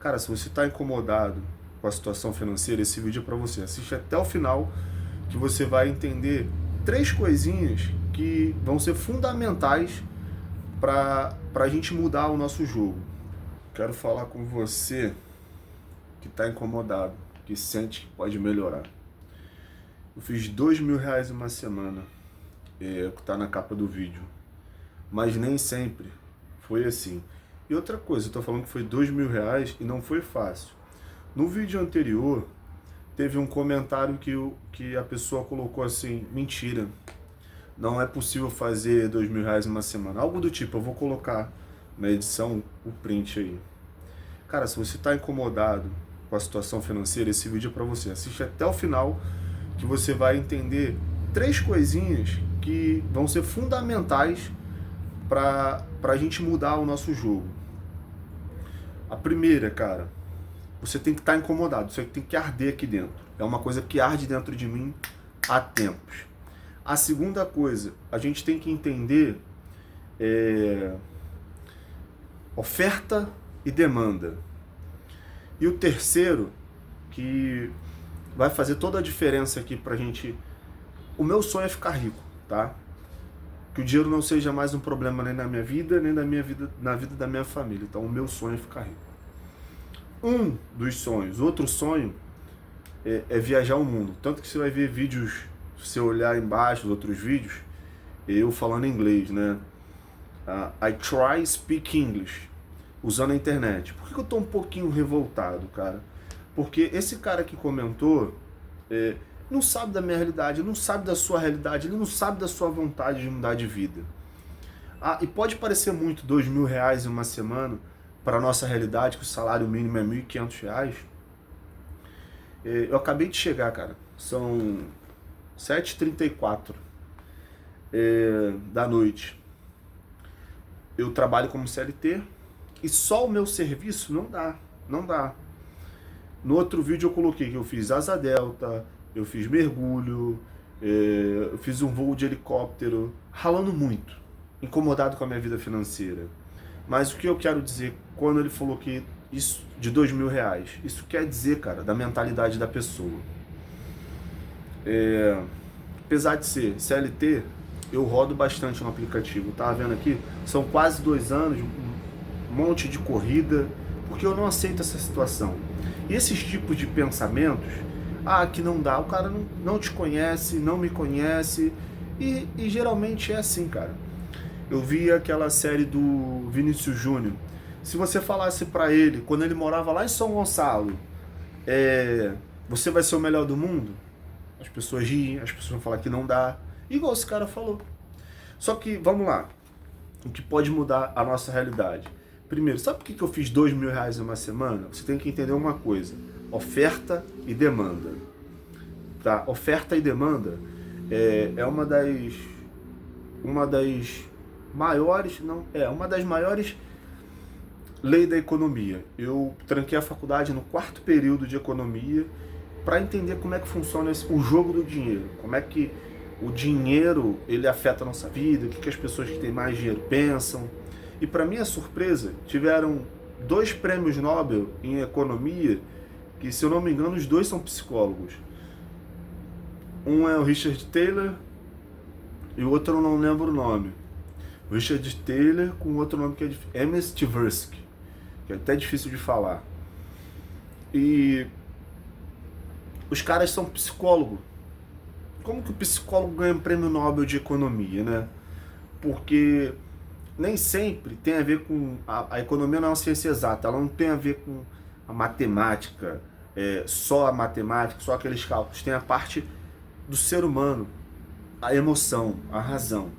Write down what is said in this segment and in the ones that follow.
Cara, se você está incomodado com a situação financeira, esse vídeo é para você. Assiste até o final que você vai entender três coisinhas que vão ser fundamentais para a gente mudar o nosso jogo. Quero falar com você que está incomodado, que sente que pode melhorar. Eu fiz R$ 2.000 em uma semana, que está na capa do vídeo, mas nem sempre foi assim. E outra coisa, eu tô falando que foi R$ 2.000 e não foi fácil. No vídeo anterior, teve um comentário que a pessoa colocou assim: mentira, não é possível fazer R$ 2.000 em uma semana. Algo do tipo, eu vou colocar na edição o print aí. Cara, se você está incomodado com a situação financeira, esse vídeo é para você. Assiste até o final que você vai entender três coisinhas que vão ser fundamentais para a gente mudar o nosso jogo. A primeira, cara, você tem que estar incomodado, você tem que arder aqui dentro. É uma coisa que arde dentro de mim há tempos. A segunda coisa, a gente tem que entender oferta e demanda. E o terceiro, que vai fazer toda a diferença aqui pra gente. O meu sonho é ficar rico, tá? Que o dinheiro não seja mais um problema nem na minha vida, nem na vida da minha família. Então o meu sonho é ficar rico. Um dos sonhos. Outro sonho é viajar o mundo. Tanto que você vai ver vídeos, se você olhar embaixo dos outros vídeos, eu falando inglês, né? I try speak English, usando a internet. Por que eu tô um pouquinho revoltado, cara? Porque esse cara que comentou não sabe da minha realidade, não sabe da sua realidade, ele não sabe da sua vontade de mudar de vida. E pode parecer muito R$ 2.000 em uma semana para a nossa realidade, que o salário mínimo é R$ 1.500. Eu acabei de chegar, cara. São 7h34 da noite. Eu trabalho como CLT e só o meu serviço não dá. Não dá. No outro vídeo eu coloquei que eu fiz asa delta, eu fiz mergulho, eu fiz um voo de helicóptero, ralando muito, incomodado com a minha vida financeira. Mas o que eu quero dizer quando ele falou que isso de R$ 2.000, isso quer dizer, cara, da mentalidade da pessoa. Apesar de ser CLT, eu rodo bastante no aplicativo, tá vendo aqui? São quase 2 anos, um monte de corrida, porque eu não aceito essa situação. E esses tipos de pensamentos, que não dá, o cara não te conhece, não me conhece, e geralmente é assim, cara. Eu vi aquela série do Vinícius Júnior. Se você falasse pra ele, quando ele morava lá em São Gonçalo, você vai ser o melhor do mundo, as pessoas riem, as pessoas vão falar que não dá, igual esse cara falou. Só que, vamos lá, o que pode mudar a nossa realidade? Primeiro, sabe por que eu fiz R$ 2.000 em uma semana? Você tem que entender uma coisa: oferta e demanda. Tá? Oferta e demanda é uma das maiores, não, uma das maiores leis da economia. Eu tranquei a faculdade no 4º período de economia para entender como é que funciona o jogo do dinheiro, como é que o dinheiro ele afeta a nossa vida, o que as pessoas que têm mais dinheiro pensam. E para minha surpresa, tiveram 2 prêmios Nobel em economia, que, se eu não me engano, os 2 são psicólogos. Um é o Richard Thaler e o outro eu não lembro o nome. O Richard Thaler com outro nome que é Ernest Tversky, que é até difícil de falar. E os caras são psicólogos. Como que o psicólogo ganha um prêmio Nobel de economia, né? Porque nem sempre tem a ver com... A economia não é uma ciência exata, ela não tem a ver com a matemática, só a matemática, só aqueles cálculos. Tem a parte do ser humano, a emoção, a razão.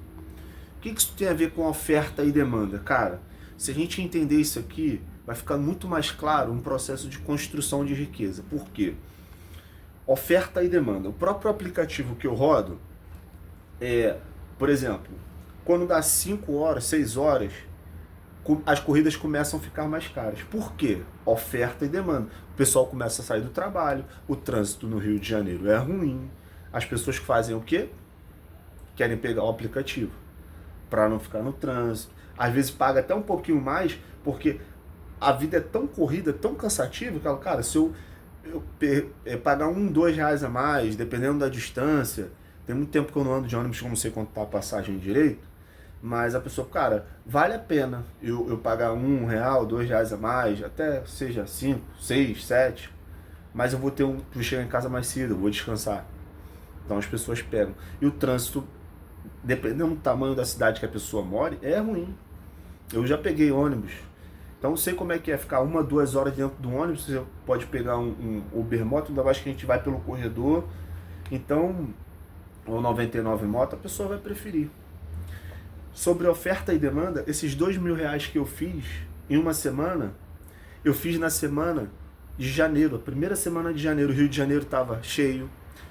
O que isso tem a ver com oferta e demanda? Cara, se a gente entender isso aqui, vai ficar muito mais claro um processo de construção de riqueza. Por quê? Oferta e demanda. O próprio aplicativo que eu rodo, por exemplo, quando dá 5 horas, 6 horas, as corridas começam a ficar mais caras. Por quê? Oferta e demanda. O pessoal começa a sair do trabalho, o trânsito no Rio de Janeiro é ruim. As pessoas que fazem o quê? Querem pegar o aplicativo para não ficar no trânsito. Às vezes paga até um pouquinho mais, porque a vida é tão corrida, tão cansativa, que ela, cara, se eu pagar R$ 2 a mais, dependendo da distância, tem muito tempo que eu não ando de ônibus, que eu não sei quanto tá a passagem direito, mas a pessoa, cara, vale a pena eu pagar R$ 1, R$ 2 a mais, até seja 5, 6, 7, mas eu vou chegar em casa mais cedo, eu vou descansar. Então as pessoas pegam. E o trânsito, dependendo do tamanho da cidade que a pessoa mora, é ruim. Eu já peguei ônibus, então eu sei como é que é ficar 1, 2 horas dentro do ônibus. Você pode pegar um Uber Moto, ainda mais que a gente vai pelo corredor, então, ou 99 moto, a pessoa vai preferir. Sobre oferta e demanda, esses R$ 2.000 que eu fiz em uma semana, eu fiz na semana de janeiro, a primeira semana de janeiro. O Rio de Janeiro estava cheio,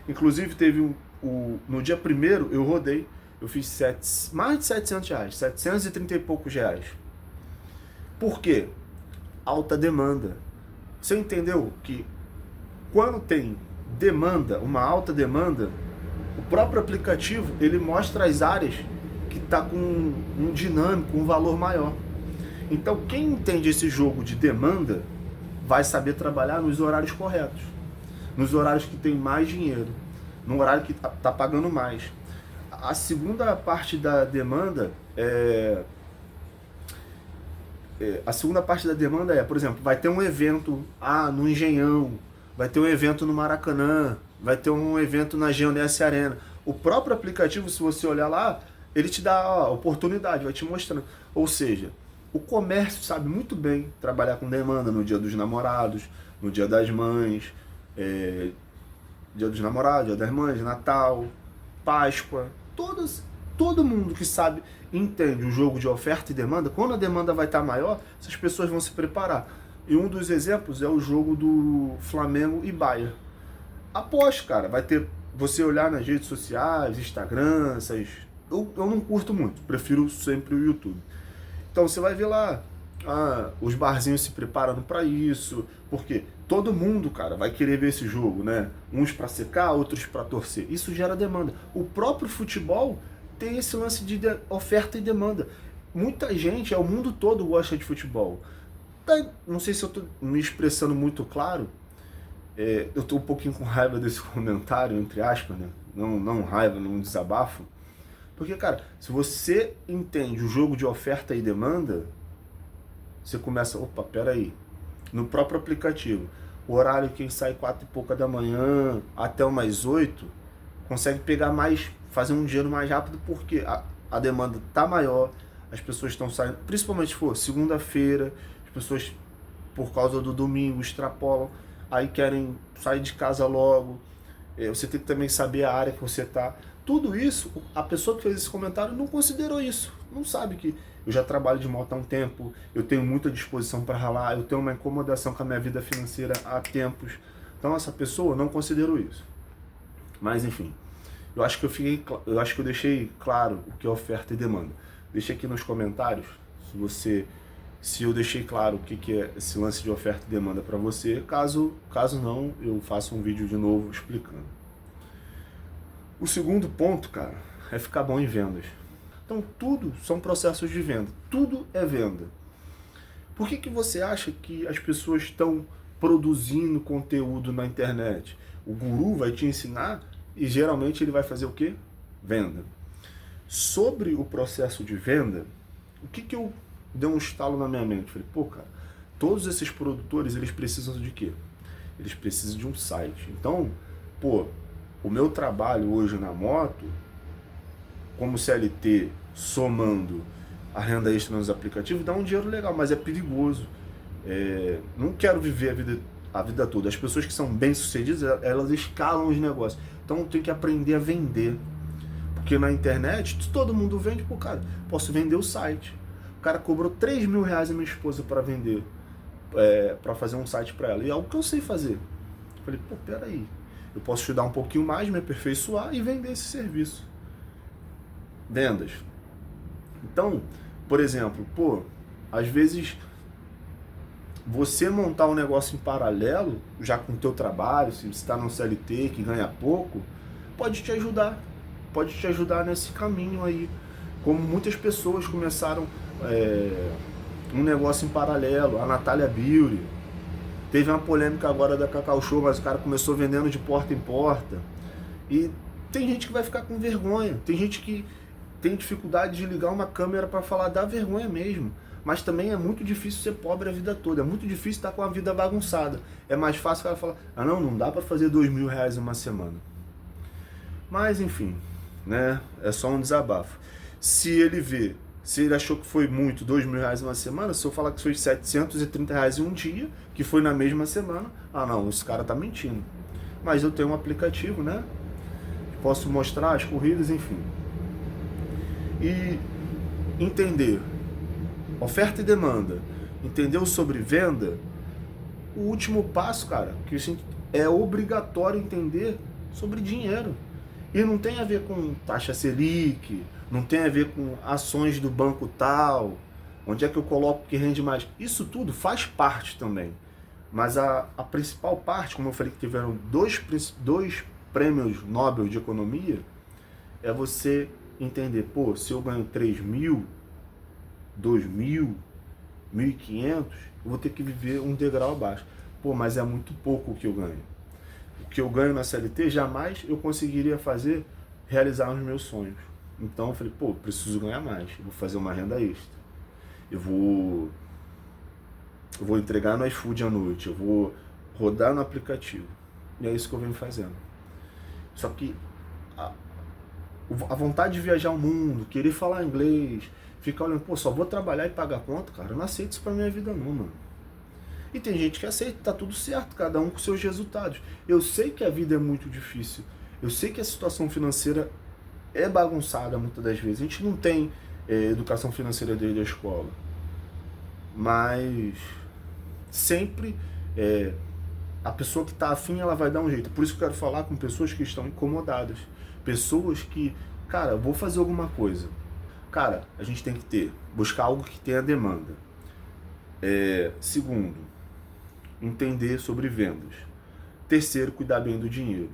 inclusive teve no dia 1º eu rodei, eu fiz mais de R$ 700, 730 e poucos reais. Por quê? Alta demanda. Você entendeu que quando tem demanda, uma alta demanda, o próprio aplicativo ele mostra as áreas que está com um dinâmico, um valor maior. Então quem entende esse jogo de demanda vai saber trabalhar nos horários corretos, nos horários que tem mais dinheiro, no horário que está pagando mais. A segunda parte da demanda por exemplo, vai ter um evento no Engenhão, vai ter um evento no Maracanã, vai ter um evento na Geonesse Arena. O próprio aplicativo, se você olhar lá, ele te dá a oportunidade, vai te mostrando. Ou seja, o comércio sabe muito bem trabalhar com demanda no Dia dos Namorados, no Dia das Mães, Dia dos Namorados, Dia das Mães, Natal, Páscoa. Todo mundo que sabe, entende o jogo de oferta e demanda, quando a demanda vai estar maior, essas pessoas vão se preparar. E um dos exemplos é o jogo do Flamengo e Bayern. Aposto, cara, vai ter, você olhar nas redes sociais, Instagram, eu não curto muito, prefiro sempre o YouTube. Então você vai ver lá, os barzinhos se preparando para isso, porque todo mundo, cara, vai querer ver esse jogo, né? Uns para secar, outros para torcer. Isso gera demanda. O próprio futebol tem esse lance de oferta e demanda. Muita gente, o mundo todo gosta de futebol. Não sei se eu estou me expressando muito claro. Eu estou um pouquinho com raiva desse comentário, entre aspas, né? Não raiva, não desabafo. Porque, cara, se você entende o jogo de oferta e demanda, você começa, opa, peraí, no próprio aplicativo, o horário quem sai 4 e pouca da manhã até umas 8, consegue pegar mais, fazer um dinheiro mais rápido, porque a demanda tá maior, as pessoas estão saindo, principalmente se for segunda-feira, as pessoas, por causa do domingo, extrapolam, aí querem sair de casa logo, você tem que também saber a área que você tá. Tudo isso, a pessoa que fez esse comentário não considerou isso, não sabe que eu já trabalho de moto há um tempo, eu tenho muita disposição para ralar, eu tenho uma incomodação com a minha vida financeira há tempos. Então essa pessoa não considerou isso. Mas enfim, eu acho que eu deixei claro o que é oferta e demanda. Deixa aqui nos comentários se eu deixei claro o que é esse lance de oferta e demanda para você. Caso não, eu faço um vídeo de novo explicando. O segundo ponto, cara, é ficar bom em vendas. Então tudo são processos de venda, tudo é venda. Por que você acha que as pessoas estão produzindo conteúdo na internet? O guru vai te ensinar e geralmente ele vai fazer o quê? Venda. Sobre o processo de venda, o que eu dei um estalo na minha mente? Falei, pô, cara, todos esses produtores, eles precisam de quê? Eles precisam de um site. Então, pô, o meu trabalho hoje na moto, como CLT, somando a renda extra nos aplicativos, dá um dinheiro legal, mas é perigoso. Não quero viver a vida toda. As pessoas que são bem-sucedidas, elas escalam os negócios. Então eu tenho que aprender a vender. Porque na internet, todo mundo vende, pô, cara, posso vender o site. O cara cobrou R$3.000 a minha esposa para vender, para fazer um site para ela. E é algo que eu sei fazer. Eu falei, pô, peraí. Eu posso estudar um pouquinho mais, me aperfeiçoar e vender esse serviço. Vendas. Então, por exemplo, pô, às vezes você montar um negócio em paralelo, já com o teu trabalho, se você está no CLT que ganha pouco, pode te ajudar nesse caminho aí. Como muitas pessoas começaram um negócio em paralelo, a Natália Beauty. Teve uma polêmica agora da Cacau Show, mas o cara começou vendendo de porta em porta. E tem gente que vai ficar com vergonha, tem gente que tem dificuldade de ligar uma câmera para falar da vergonha mesmo. Mas também é muito difícil ser pobre a vida toda, é muito difícil estar com a vida bagunçada. É mais fácil o cara falar, ah não dá para fazer R$2.000 em uma semana. Mas enfim, né? É só um desabafo. Se ele achou que foi muito R$2.000 em uma semana, se eu falar que foi R$730 em um dia, que foi na mesma semana, ah não, esse cara tá mentindo. Mas eu tenho um aplicativo, né? Posso mostrar as corridas, enfim. E entender oferta e demanda, entender sobre venda, o último passo, cara, que é obrigatório entender sobre dinheiro. E não tem a ver com taxa Selic, não tem a ver com ações do banco tal, onde é que eu coloco que rende mais. Isso tudo faz parte também. Mas a principal parte, como eu falei que tiveram dois prêmios Nobel de economia, é você entender, pô, se eu ganho 3.000, 2.000, 1.500, eu vou ter que viver um degrau abaixo. Pô, mas é muito pouco o que eu ganho. O que eu ganho na CLT, jamais eu conseguiria realizar os meus sonhos. Então eu falei, pô, preciso ganhar mais, eu vou fazer uma renda extra. Eu vou entregar no iFood à noite, eu vou rodar no aplicativo. E é isso que eu venho fazendo. Só que a vontade de viajar o mundo, querer falar inglês, ficar olhando, pô, só vou trabalhar e pagar conta, cara, eu não aceito isso pra minha vida não, mano. E tem gente que aceita, tá tudo certo, cada um com seus resultados. Eu sei que a vida é muito difícil, eu sei que a situação financeira é bagunçada muitas das vezes. A gente não tem educação financeira desde a escola. Mas sempre a pessoa que está afim, ela vai dar um jeito. Por isso que eu quero falar com pessoas que estão incomodadas. Pessoas que, cara, vou fazer alguma coisa. Cara, a gente tem que buscar algo que tenha demanda. Segundo, entender sobre vendas. Terceiro, cuidar bem do dinheiro.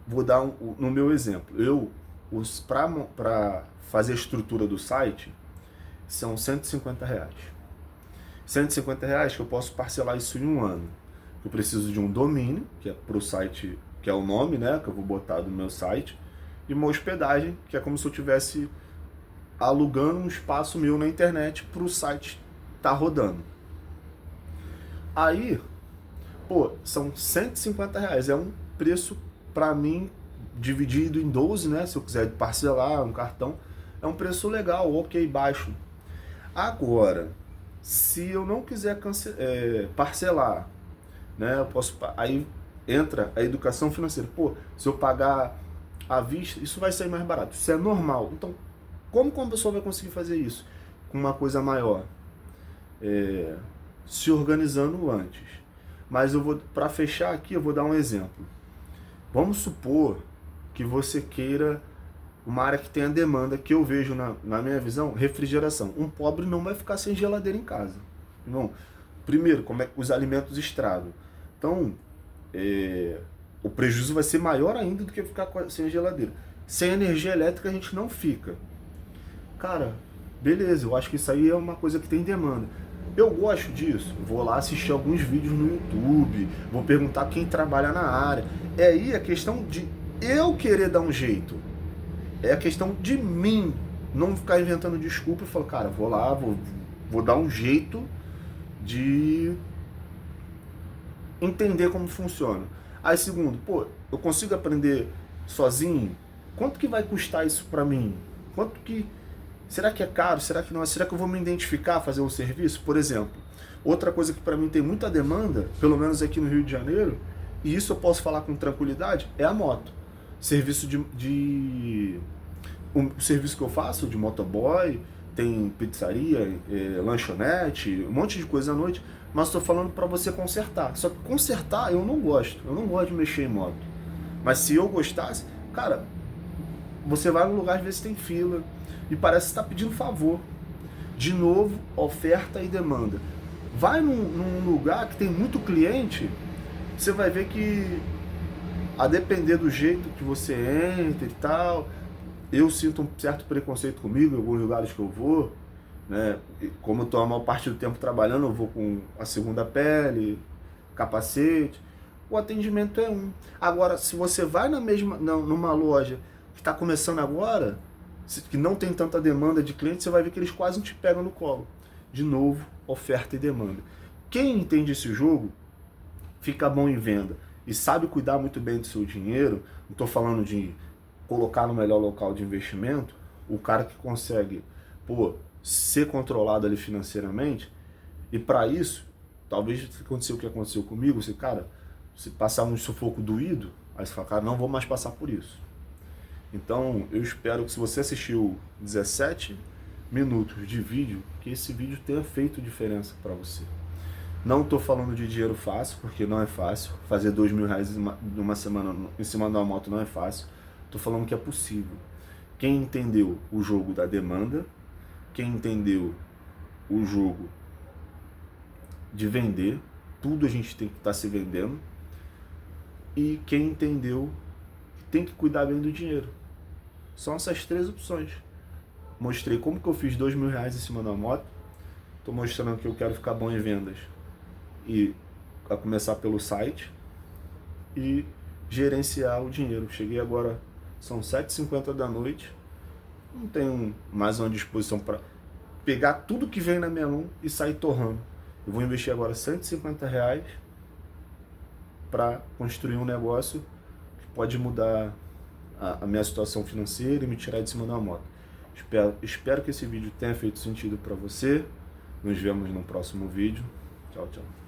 Vou dar no meu exemplo. Para fazer a estrutura do site, são R$150. R$150 que eu posso parcelar isso em um ano. Eu preciso de um domínio, que é para o site, que é o nome, né, que eu vou botar do meu site, e uma hospedagem, que é como se eu estivesse alugando um espaço meu na internet para o site estar rodando. Aí, pô, são R$150. É um preço, para mim, dividido em 12, né? Se eu quiser parcelar um cartão, é um preço legal, ok, baixo. Agora, se eu não quiser parcelar, né? Aí entra a educação financeira. Pô, se eu pagar à vista, isso vai sair mais barato. Isso é normal. Então, como que uma pessoa vai conseguir fazer isso com uma coisa maior? Se organizando antes. Mas para fechar aqui, eu vou dar um exemplo. Vamos supor que você queira uma área que tenha demanda, que eu vejo na minha visão, refrigeração. Um pobre não vai ficar sem geladeira em casa. Não. Primeiro, como é que os alimentos estragam. Então, o prejuízo vai ser maior ainda do que ficar sem geladeira. Sem energia elétrica a gente não fica. Cara, beleza, eu acho que isso aí é uma coisa que tem demanda. Eu gosto disso, vou lá assistir alguns vídeos no YouTube, vou perguntar quem trabalha na área. É aí a questão de eu querer dar um jeito. É a questão de mim não ficar inventando desculpa e falar, cara, vou lá, vou dar um jeito de entender como funciona. Aí segundo, pô, eu consigo aprender sozinho? Quanto que vai custar isso pra mim? Será que é caro? Será que não é? Será que eu vou me identificar a fazer um serviço? Por exemplo, outra coisa que para mim tem muita demanda, pelo menos aqui no Rio de Janeiro, e isso eu posso falar com tranquilidade, é a moto. Serviço o serviço que eu faço de motoboy, tem pizzaria, lanchonete, um monte de coisa à noite, mas estou falando para você consertar. Só que consertar eu não gosto de mexer em moto. Mas se eu gostasse, cara, você vai num lugar às vezes tem fila, e parece que está pedindo favor. De novo, oferta e demanda. Vai num lugar que tem muito cliente, você vai ver que, a depender do jeito que você entra e tal, eu sinto um certo preconceito comigo em alguns lugares que eu vou, né? E como eu estou a maior parte do tempo trabalhando, eu vou com a segunda pele, capacete. O atendimento é um. Agora, se você vai numa loja que está começando agora, que não tem tanta demanda de cliente, você vai ver que eles quase não te pegam no colo. De novo, oferta e demanda. Quem entende esse jogo fica bom em venda e sabe cuidar muito bem do seu dinheiro. Não estou falando de colocar no melhor local de investimento. O cara que consegue, ser controlado ali financeiramente, e para isso, talvez aconteceu o que aconteceu comigo, você passar um sufoco doído, aí você fala, cara, não vou mais passar por isso. Então, eu espero que, se você assistiu 17 minutos de vídeo, que esse vídeo tenha feito diferença para você. Não estou falando de dinheiro fácil, porque não é fácil. Fazer R$2.000 em uma semana em cima de uma moto não é fácil. Estou falando que é possível. Quem entendeu o jogo da demanda, quem entendeu o jogo de vender, tudo a gente tem que estar se vendendo, e quem entendeu que tem que cuidar bem do dinheiro. São essas 3 opções. Mostrei como que eu fiz R$2.000 em cima da moto. Estou mostrando que eu quero ficar bom em vendas, e a começar pelo site, e gerenciar o dinheiro. Cheguei agora, são 7h50 da noite, não tenho mais uma disposição para pegar tudo que vem na minha mão e sair torrando. Eu vou investir agora R$150 para construir um negócio que pode mudar a minha situação financeira e me tirar de cima da moto. Espero que esse vídeo tenha feito sentido para você. Nos vemos no próximo vídeo. Tchau, tchau.